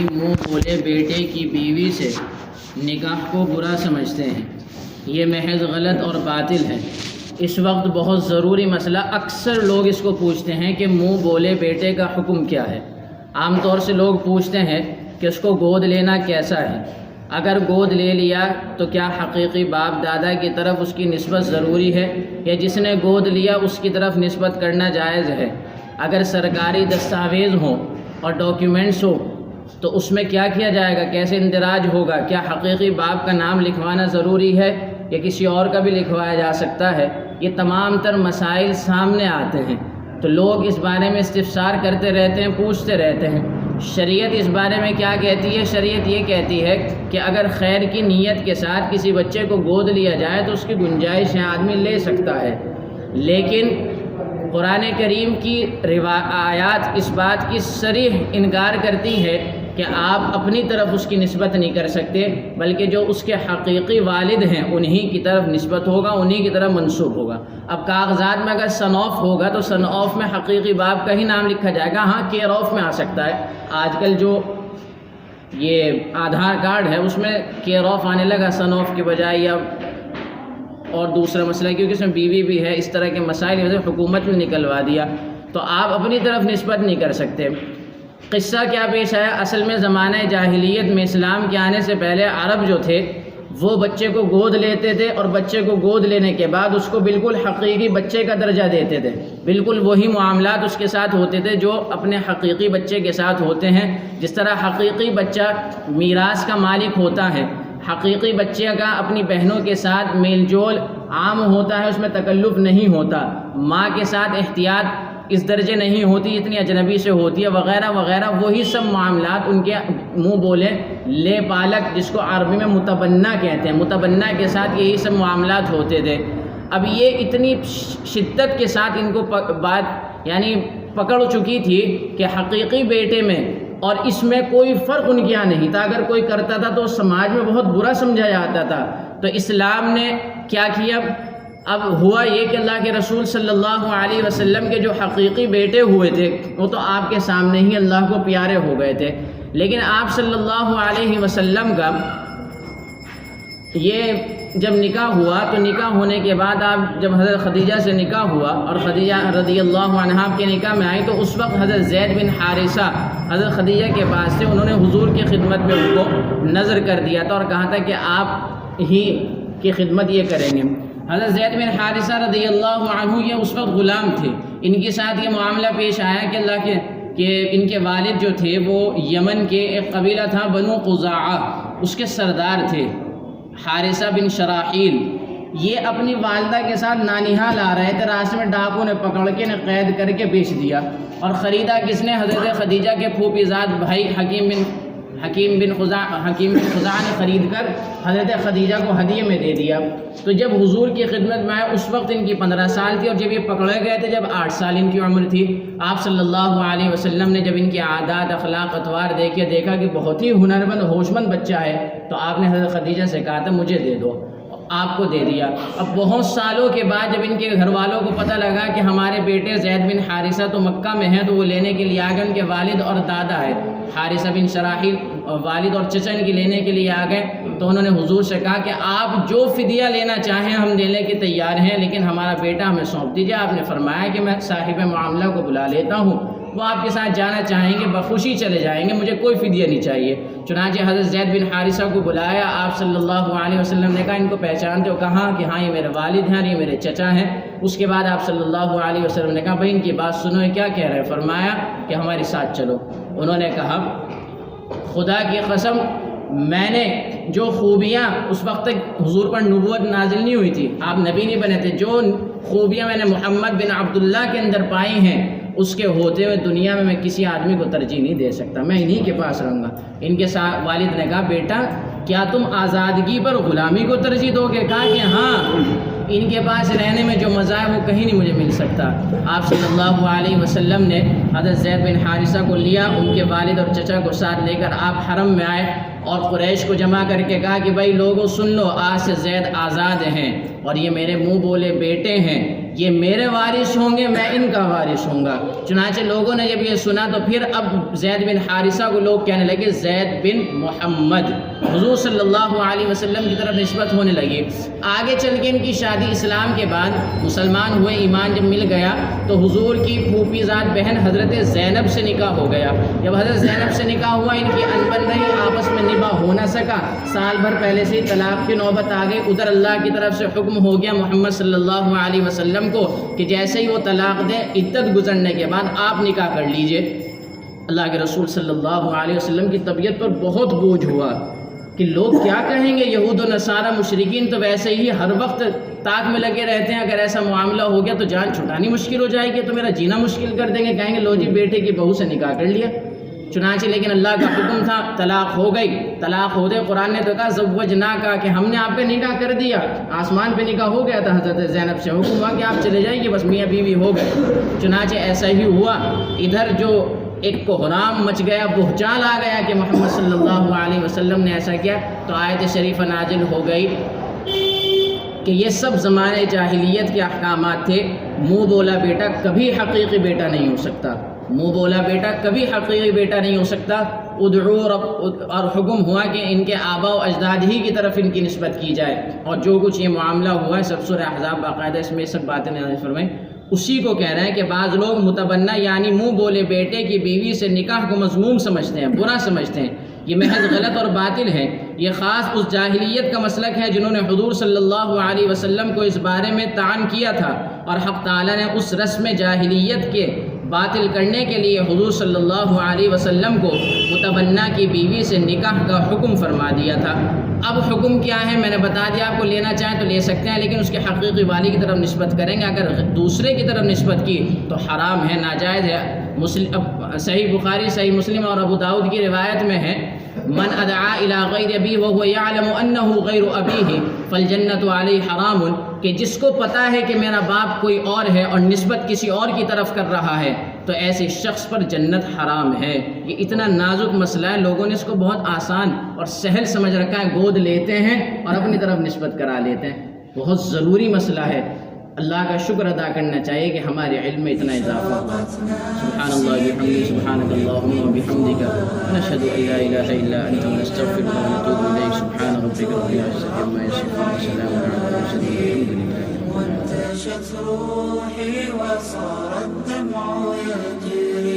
منہ بولے بیٹے کی بیوی سے نکاح کو برا سمجھتے ہیں، یہ محض غلط اور باطل ہے۔ اس وقت بہت ضروری مسئلہ اکثر لوگ اس کو پوچھتے ہیں کہ منہ بولے بیٹے کا حکم کیا ہے۔ عام طور سے لوگ پوچھتے ہیں کہ اس کو گود لینا کیسا ہے، اگر گود لے لیا تو کیا حقیقی باپ دادا کی طرف اس کی نسبت ضروری ہے یا جس نے گود لیا اس کی طرف نسبت کرنا جائز ہے، اگر سرکاری دستاویز ہوں اور ڈاکیومنٹس ہو تو اس میں کیا کیا جائے گا، کیسے اندراج ہوگا، کیا حقیقی باپ کا نام لکھوانا ضروری ہے یا کسی اور کا بھی لکھوایا جا سکتا ہے، یہ تمام تر مسائل سامنے آتے ہیں تو لوگ اس بارے میں استفسار کرتے رہتے ہیں، پوچھتے رہتے ہیں۔ شریعت اس بارے میں کیا کہتی ہے؟ شریعت یہ کہتی ہے کہ اگر خیر کی نیت کے ساتھ کسی بچے کو گود لیا جائے تو اس کی گنجائش ہے، آدمی لے سکتا ہے، لیکن قرآن کریم کی آیات اس بات کی صریح انکار کرتی ہے کہ آپ اپنی طرف اس کی نسبت نہیں کر سکتے، بلکہ جو اس کے حقیقی والد ہیں انہی کی طرف نسبت ہوگا، انہی کی طرف منسوب ہوگا۔ اب کاغذات میں اگر سن آف ہوگا تو سن آف میں حقیقی باپ کا ہی نام لکھا جائے گا، ہاں کیئر آف میں آ سکتا ہے۔ آج کل جو یہ آدھار کارڈ ہے اس میں کیئر آف آنے لگا سن آف کے بجائے، یا اور دوسرا مسئلہ کیونکہ اس میں بیوی بھی ہے، اس طرح کے مسائل وجہ حکومت نے نکلوا دیا، تو آپ اپنی طرف نسبت نہیں کر سکتے۔ قصہ کیا پیش آیا؟ اصل میں زمانہ جاہلیت میں اسلام کے آنے سے پہلے عرب جو تھے وہ بچے کو گود لیتے تھے اور بچے کو گود لینے کے بعد اس کو بالکل حقیقی بچے کا درجہ دیتے تھے، بالکل وہی معاملات اس کے ساتھ ہوتے تھے جو اپنے حقیقی بچے کے ساتھ ہوتے ہیں۔ جس طرح حقیقی بچہ میراث کا مالک ہوتا ہے، حقیقی بچے کا اپنی بہنوں کے ساتھ میل جول عام ہوتا ہے، اس میں تکلف نہیں ہوتا، ماں کے ساتھ احتیاط اس درجے نہیں ہوتی جتنی اجنبی سے ہوتی ہے، وغیرہ وغیرہ، وہی سب معاملات ان کے منہ بولے لے پالک جس کو عربی میں متبنہ کہتے ہیں، متبنہ کے ساتھ یہی سب معاملات ہوتے تھے۔ اب یہ اتنی شدت کے ساتھ ان کو بات یعنی پکڑ چکی تھی کہ حقیقی بیٹے میں اور اس میں کوئی فرق ان کے یہاں نہیں تھا، اگر کوئی کرتا تھا تو سماج میں بہت برا سمجھا جاتا تھا۔ تو اسلام نے کیا کیا؟ اب ہوا یہ کہ اللہ کے رسول صلی اللہ علیہ وسلم کے جو حقیقی بیٹے ہوئے تھے وہ تو آپ کے سامنے ہی اللہ کو پیارے ہو گئے تھے، لیکن آپ صلی اللہ علیہ وسلم کا یہ جب نکاح ہوا تو نکاح ہونے کے بعد آپ جب حضرت خدیجہ سے نکاح ہوا اور خدیجہ رضی اللہ عنہا کے نکاح میں آئی تو اس وقت حضرت زید بن حارثہ حضرت خدیجہ کے پاس سے انہوں نے حضور کی خدمت میں ان کو نظر کر دیا تھا اور کہا تھا کہ آپ ہی کی خدمت یہ کریں گے۔ حضرت زید بن حارثہ رضی اللہ عنہ یہ اس وقت غلام تھے، ان کے ساتھ یہ معاملہ پیش آیا کہ ان کے والد جو تھے وہ یمن کے ایک قبیلہ تھا بنو قزاعہ، اس کے سردار تھے حارثہ بن شراحیل۔ یہ اپنی والدہ کے ساتھ نانیہال آ رہے تھے، راستے میں ڈاکو نے پکڑ کے قید کر کے بیچ دیا، اور خریدا کس نے؟ حضرت خدیجہ کے پھوپھی زاد بھائی حکیم بن خزاعہ نے خرید کر حضرت خدیجہ کو ہدیے میں دے دیا۔ تو جب حضور کی خدمت میں آئے اس وقت ان کی 15 سال تھی، اور جب یہ پکڑے گئے تھے جب 8 سال ان کی عمر تھی۔ آپ صلی اللہ علیہ وسلم نے جب ان کے عادات اخلاق اطوار دیکھا کہ بہت ہی ہنرمند ہوشمند بچہ ہے، تو آپ نے حضرت خدیجہ سے کہا تھا مجھے دے دو، آپ کو دے دیا۔ اب بہت سالوں کے بعد جب ان کے گھر والوں کو پتہ لگا کہ ہمارے بیٹے زید بن حارثہ تو مکہ میں ہیں، تو وہ لینے کے لیے آ گئے، ان کے والد اور دادا ہے حارثہ بن شراحیل، والد اور چچا ان کی لینے کے لیے آ گئے، تو انہوں نے حضور سے کہا کہ آپ جو فدیہ لینا چاہیں ہم دینے کے تیار ہیں، لیکن ہمارا بیٹا ہمیں سونپ دیجیے۔ آپ نے فرمایا کہ میں صاحب معاملہ کو بلا لیتا ہوں، وہ آپ کے ساتھ جانا چاہیں گے بخوشی چلے جائیں گے، مجھے کوئی فدیہ نہیں چاہیے۔ چنانچہ حضرت زید بن حارثہ کو بلایا، آپ صلی اللہ علیہ وسلم نے کہا ان کو پہچانتے ہو؟ کہا کہ ہاں یہ میرے والد ہیں اور یہ میرے چچا ہیں۔ اس کے بعد آپ صلی اللہ علیہ وسلم نے کہا بھائی ان کی بات سنو، یہ کیا کہہ رہے ہیں؟ فرمایا کہ ہمارے ساتھ چلو۔ انہوں نے کہا خدا کی قسم میں نے جو خوبیاں اس وقت تک حضور پر نبوت نازل نہیں ہوئی تھی، آپ نبی نہیں بنے تھے، جو خوبیاں میں نے محمد بن عبداللہ کے اندر پائی ہیں اس کے ہوتے ہوئے دنیا میں کسی آدمی کو ترجیح نہیں دے سکتا، میں انہی کے پاس رہوں گا۔ ان کے ساتھ والد نے کہا بیٹا کیا تم آزادگی پر غلامی کو ترجیح دو گے؟ کہا کہ ہاں، ان کے پاس رہنے میں جو مزہ ہے وہ کہیں نہیں مجھے مل سکتا۔ آپ صلی اللہ علیہ وسلم نے حضرت زید بن حارثہ کو لیا، ان کے والد اور چچا کو ساتھ لے کر آپ حرم میں آئے اور قریش کو جمع کر کے کہا کہ بھائی لوگوں سن لو، آج سے زید آزاد ہیں اور یہ میرے منہ بولے بیٹے ہیں، یہ میرے وارث ہوں گے، میں ان کا وارث ہوں گا۔ چنانچہ لوگوں نے جب یہ سنا تو پھر اب زید بن حارثہ کو لوگ کہنے لگے زید بن محمد، حضور صلی اللہ علیہ وسلم کی طرف نسبت ہونے لگی۔ آگے چل کے ان کی شادی اسلام کے بعد مسلمان ہوئے، ایمان جب مل گیا تو حضور کی پھوپھی زاد بہن حضرت زینب سے نکاح ہو گیا۔ جب حضرت زینب سے نکاح ہوا، ان کی انبن رہی، آپس میں نباہ ہو نہ سکا، سال بھر پہلے سے ہی طلاق کی نوبت آ گئی۔ ادھر اللہ کی طرف سے حکم ہو گیا محمد صلی اللہ علیہ وسلم کو کہ جیسے ہی وہ طلاق دیں، عدت گزرنے کے بعد آپ نکاح کر لیجئے۔ اللہ کے رسول صلی اللہ علیہ وسلم کی طبیعت پر بہت بوجھ ہوا کہ لوگ کیا کہیں گے، یہود و نصارہ مشرکین تو ویسے ہی ہر وقت طاق میں لگے رہتے ہیں، اگر ایسا معاملہ ہو گیا تو جان چھٹانی مشکل ہو جائے گی، تو میرا جینا مشکل کر دیں گے، کہیں گے لو جی بیٹے کی بہو سے نکاح کر لیا۔ چنانچہ لیکن اللہ کا حکم تھا، طلاق ہو گئی۔ طلاق ہو گئے، قرآن نے تو کہا زوجناکا، کہ ہم نے آپ پہ نکاح کر دیا، آسمان پہ نکاح ہو گیا تھا حضرت زینب سے، حکم ہوا کہ آپ چلے جائیے، بس میاں بیوی ہو گئے۔ چنانچہ ایسا ہی ہوا۔ ادھر جو ایک کوہرام مچ گیا، بہچال آ گیا کہ محمد صلی اللہ علیہ وسلم نے ایسا کیا، تو آیت شریفہ نازل ہو گئی کہ یہ سب زمانے جاہلیت کے احکامات تھے۔ منہ بولا بیٹا کبھی حقیقی بیٹا نہیں ہو سکتا، منہ بولا بیٹا کبھی حقیقی بیٹا نہیں ہو سکتا۔ ادعو اور حکم ہوا کہ ان کے آباء و اجداد ہی کی طرف ان کی نسبت کی جائے، اور جو کچھ یہ معاملہ ہوا ہے سب سورہ احزاب باقاعدہ اس میں سب باتیں نازل فرمائیں، اسی کو کہہ رہے ہیں کہ بعض لوگ متبنہ یعنی منہ بولے بیٹے کی بیوی سے نکاح کو مذموم سمجھتے ہیں، برا سمجھتے ہیں، یہ محض غلط اور باطل ہے۔ یہ خاص اس جاہلیت کا مسلک ہے جنہوں نے حضور صلی اللہ علیہ وسلم کو اس بارے میں طعن کیا تھا، اور حق تعالیٰ نے اس رسم جاہلیت کے باطل کرنے کے لیے حضور صلی اللہ علیہ وسلم کو متبنہ کی بیوی سے نکاح کا حکم فرما دیا تھا۔ اب حکم کیا ہے میں نے بتا دیا، آپ کو لینا چاہیں تو لے سکتے ہیں، لیکن اس کے حقیقی والی کی طرف نسبت کریں گے، اگر دوسرے کی طرف نسبت کی تو حرام ہے، ناجائز ہے۔ صحیح بخاری، صحیح مسلم اور ابو داؤد کی روایت میں ہے، من ادعا الی غیر ابی وهو یعلم انه غیر ابیہ فالجنۃ علیہ حرام، کہ جس کو پتہ ہے کہ میرا باپ کوئی اور ہے اور نسبت کسی اور کی طرف کر رہا ہے تو ایسے شخص پر جنت حرام ہے۔ یہ اتنا نازک مسئلہ ہے، لوگوں نے اس کو بہت آسان اور سہل سمجھ رکھا ہے، گود لیتے ہیں اور اپنی طرف نسبت کرا لیتے ہیں۔ بہت ضروری مسئلہ ہے، اللہ کا شکر ادا کرنا چاہیے کہ ہمارے علم میں اتنا اضافہ ہوا۔ سبحان اللہ وبحمدہ، سبحانک اللہم وبحمدک، نشہد ان لا الہ الا انت، نستغفرک ونتوب الیک۔ سبحان ربک رب العزۃ عما یصفون، وسلام علی المرسلین، والحمد للہ رب العالمین۔